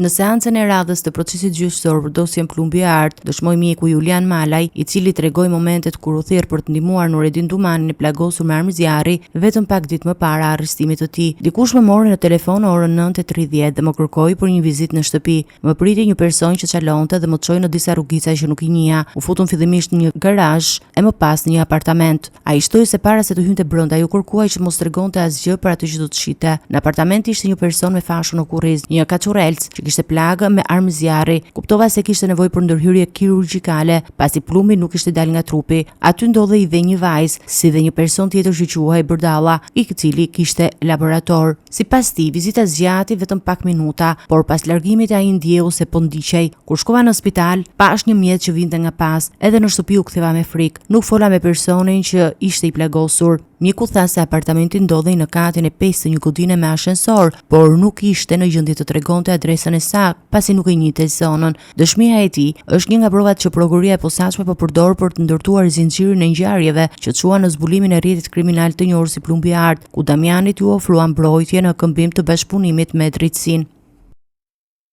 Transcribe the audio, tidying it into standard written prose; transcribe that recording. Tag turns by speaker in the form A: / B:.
A: Në seancën e radhës të procesit gjyqësor për dosjen Plumbi i Art, dëshmoi mjeku Julian Malaj, i cili tregoi momentet kur u thirr për të ndihmuar Nuredin Dumanin e plagosur me armë zjarri vetëm pak ditë më para arrestimit të tij. Dikush më mori në telefon orën 9:30 dhe më kërkoi për një vizitë në shtëpi. Më priti një person që çalonte dhe më çoi në disa rrugica që nuk i njihja. U futun fillimisht në një garazh e më pas në një apartament. Ai shtoi se para se të hynte brenda, ju kërkuaj që mos tregonte asgjë për atë që do të shite. Në apartament ishte një person me fashun në kurriz, një kaçurrelc që kishte plagë me armë zjarri. Kuptova se kishte nevojë për ndërhyrje kirurgjikale, pasi Plumbi nuk ishte dalë nga trupi. Aty ndodhej dhe një vajzë, si dhe një person tjetër që quhej Brdalla, i cili kishte laborator. Sipas tij, vizita zgjati vetëm pak minuta, por pas largimit ai ndjeu se po ndiqej. Kur shkova në spital, pash një mjet që vinte nga pas, edhe në shtëpi u ktheva me frikë. Nuk fola me personin që ishte i plagosur. Mjeku tha se apartamenti ndodhej në katin e 5 të një godine me ashensor, por nuk ishte në gjendje të tregonte adresën e saktë, pasi nuk e njihte zonën. Dëshmia e tij është një nga provat që prokuroria e posaçme po përdor për të ndërtuar zinxhirin e ngjarjeve që çuan në zbulimin e rrjetit kriminal të njohur si Plumbi i Art, ku Damianit ju ofruan mbrojtje në këmbim të bashkëpunimit me drejtësinë.